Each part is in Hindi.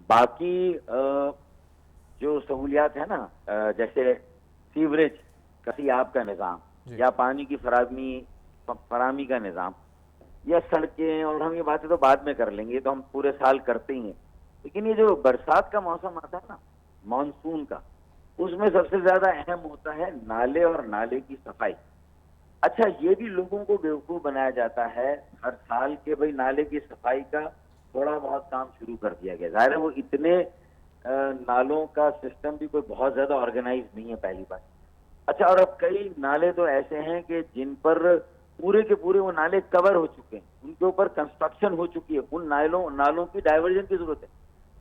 बाकी जो सहूलियात है ना, जैसे सीवरेज का सियाब का निज़ाम या पानी की फरामी का निज़ाम या सड़कें, और हम ये बातें तो बाद में कर लेंगे, तो हम पूरे साल करते ही हैं। लेकिन ये जो बरसात का मौसम आता है ना, मानसून का, उसमें सबसे ज्यादा अहम होता है नाले और नाले की सफाई। अच्छा, ये भी लोगों को बेवकूफ बनाया जाता है हर साल के भाई नाले की सफाई का थोड़ा बहुत काम शुरू कर दिया गया। जाहिर है वो इतने नालों का सिस्टम भी कोई बहुत ज्यादा ऑर्गेनाइज नहीं है, पहली बात। अच्छा, और अब कई नाले तो ऐसे हैं कि जिन पर पूरे के पूरे वो नाले कवर हो चुके हैं, उनके ऊपर कंस्ट्रक्शन हो चुकी है, उन नालों नालों की डाइवर्जन की जरूरत है।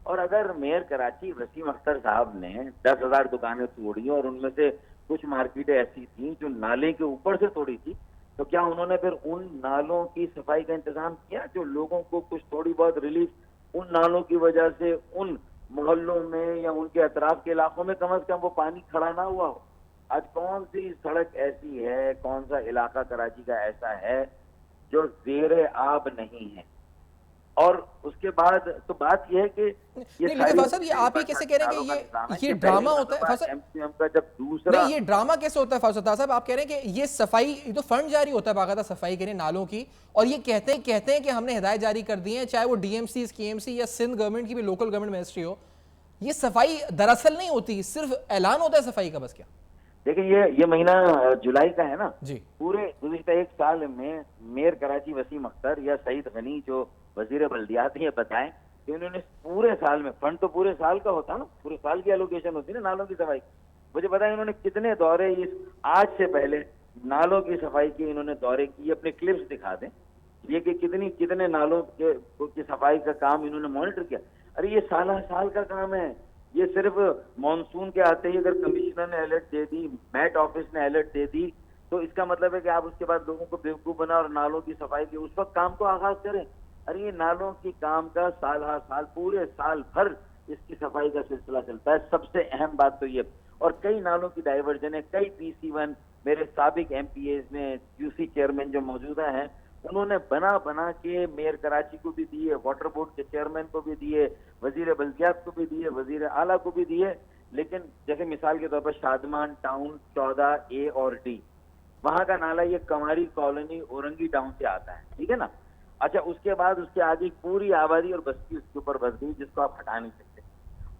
और अगर मेयर कराची वसीम अख्तर साहब ने 10,000 दुकानें तोड़ी और उनमें से कुछ मार्केटें ऐसी थी जो नाले के ऊपर से तोड़ी थी, तो क्या उन्होंने फिर उन नालों की सफाई का इंतजाम किया जो लोगों को कुछ थोड़ी बहुत रिलीफ उन नालों की वजह से उन मोहल्लों में या उनके अतराफ के इलाकों में कम से कम वो पानी खड़ा ना हुआ हो? आज कौन सी सड़क ऐसी है, कौन सा इलाका कराची का ऐसा है जो जेर आब नहीं है? और उसके बाद तो बात यह है कि ये नहीं, लेकिन सारी फैसल साहब, ये आप ही कैसे कह रहे हैं कि ये ड्रामा पहली होता है? मरतबा फैसल एमसीएम का जब दूसरा, नहीं, ये ड्रामा कैसे होता है फैसल साहब? आप कह रहे हैं कि ये सफाई, ये तो फंड जारी होता है बाकायदा सफाई के लिए नालों की, और ये कहते हैं कि हमने हिदायत जारी कर दी है, चाहे वो डीएमसी, केएमसी या सिंध गवर्नमेंट की भी लोकल गवर्नमेंट मिनिस्ट्री हो। ये सफाई दरअसल नहीं होती, सिर्फ ऐलान होता है सफाई का, बस। क्या देखिए ये महीना जुलाई का है ना, जी पूरे गुज़िश्ता एक साल में मेयर कराची वसीम अख्तर या सईद गनी जो वजीर बल्दियात हैं, ये बताएं कि उन्होंने पूरे साल में, फंड तो पूरे साल का होता है ना, पूरे साल की एलोकेशन होती है ना नालों की सफाई, मुझे बताएं उन्होंने कितने दौरे इस आज से पहले नालों की सफाई के इन्होंने दौरे किए, अपने क्लिप्स दिखा दें ये कि कितने नालों की सफाई का काम इन्होंने मॉनिटर किया। अरे ये साल साल का काम है। ये सिर्फ मॉनसून के आते ही अगर कमिश्नर ने अलर्ट दे दी, मैट ऑफिस ने अलर्ट दे दी, तो इसका मतलब है कि आप उसके बाद लोगों को बेवकूफ बना और नालों की सफाई के उस वक्त काम को आगाज करें। अरे ये नालों की काम का साल हर साल पूरे साल भर इसकी सफाई का सिलसिला चलता है। सबसे अहम बात तो ये, और कई नालों की डाइवर्जन है, कई PC1 मेरे साबिक MPAs ने, QC चेयरमैन जो मौजूदा है, उन्होंने बना बना के मेयर कराची को भी दिए, वाटर बोर्ड के चेयरमैन को भी दिए, वजीर बल्दियात को भी दिए, वजीर आला को भी दिए। लेकिन जैसे मिसाल के तौर पर शादमान टाउन 14A और D, वहां का नाला ये कमारी कॉलोनी औरंगी टाउन से आता है, ठीक है ना। अच्छा, उसके बाद उसके आगे पूरी आबादी और बस्ती उसके ऊपर बस गई जिसको आप हटा नहीं सकते।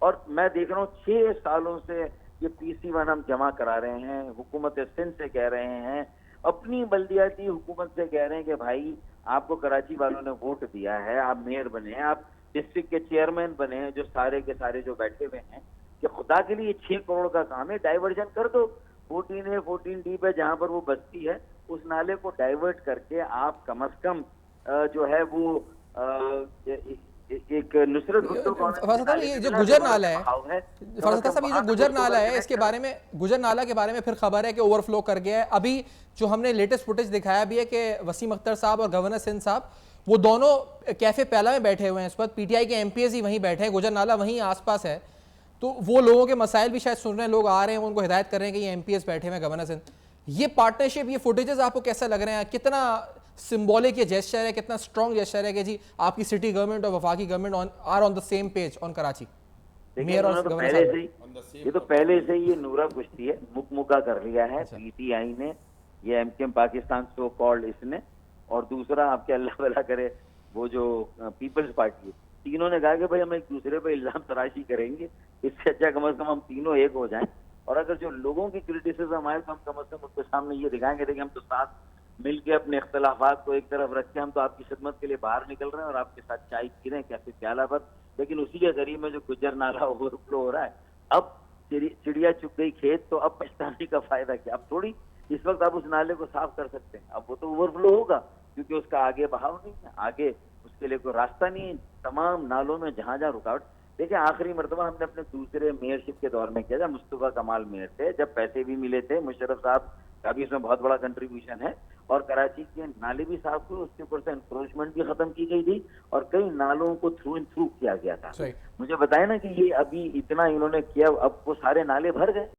और मैं देख रहा हूँ 6 सालों से ये PC1 हम जमा करा रहे हैं, हुकूमत सिंध से कह रहे हैं, अपनी बल्दियाती हुकूमत से कह रहे हैं कि भाई आपको कराची वालों ने वोट दिया है, आप मेयर बने हैं, आप डिस्ट्रिक्ट के चेयरमैन बने हैं, जो सारे के सारे जो बैठे हुए हैं, कि खुदा के लिए 6 करोड़ का काम है, डाइवर्जन कर दो 14A 14D पे जहां पर वो बस्ती है, उस नाले को डाइवर्ट करके आप कम से कम जो है वो एक नुसरत भुट्टो फरसता साहब, ये जो गुजर नाला है, फरसता साहब, ये जो गुजर नाला है, इसके बारे में, गुजर नाला के बारे में फिर खबर है कि ओवरफ्लो कर गया है। अभी जो हमने लेटेस्ट फुटेज दिखाया भी है कि वसीम अख्तर साहब और गवर्नर सिंध साहब, वो दोनों कैफे पहला में बैठे हुए हैं इस वक्त, PTI के MPs ही वहीं बैठे हैं, गुजर नाला वहीं आसपास है, तो वो लोगों के मसाइल भी शायद सुन रहे हैं, लोग आ रहे हैं, उनको हिदायत कर रहे हैं कि ये MPs बैठे हुए हैं गवर्नर सिंध। ये पार्टनरशिप, ये फुटेजेस आपको कैसा लग रहे हैं? कितना सिंबॉलिक ये जेस्चर है, कितना स्ट्रॉन्ग जेस्चर है कि जी आपकी सिटी गवर्नमेंट और वफाकी government are on the same page on Karachi? Mayor और तो पहले से ही ये तो पहले से ही ये नूरा कुश्ती है, मुका कर लिया है। PTI ने, ये MKM पाकिस्तान सो कॉल्ड इसने, और दूसरा आपके अल्लाह भला करे वो जो पीपल्स पार्टी है, तीनों ने कहा कि भाई हम एक दूसरे पर इल्जाम तराशी करेंगे, इससे अच्छा कम से कम हम तीनों एक हो जाएं। और अगर जो लोगों की क्रिटिसिज्म आए तो हम कम से कम उनके सामने ये दिखाएंगे, देखिए हम तो साथ मिलके अपने इख्तलाफात को एक तरफ रख के हम तो आपकी खिदमत के लिए बाहर निकल रहे हैं और आपके साथ चाय पी रहे हैं कैफे प्याला पर। लेकिन उसी के जरिए में जो गुजर नाला ओवरफ्लो हो रहा है, अब चिड़िया चुग गई खेत, तो अब पछताने का फायदा क्या? अब थोड़ी इस वक्त आप उस नाले को साफ कर सकते हैं, अब वो तो ओवरफ्लो होगा क्योंकि उसका आगे बहाव नहीं है, आगे उसके लिए कोई रास्ता नहीं है। तमाम नालों में जहां जहां रुकावट, देखिए आखिरी मरतबा हमने अपने दूसरे मेयरशिप के दौर में किया था, मुस्तफा कमाल मेयर थे, जब पैसे भी मिले थे, मुशर्रफ साहब का भी इसमें बहुत बड़ा कंट्रीब्यूशन है, और कराची के नाले भी साफ हुए, उसके ऊपर से एनक्रोचमेंट भी खत्म की गई थी और कई नालों को थ्रू एंड थ्रू किया गया था। मुझे बताया ना कि ये अभी इतना इन्होंने किया, अब वो सारे नाले भर गए।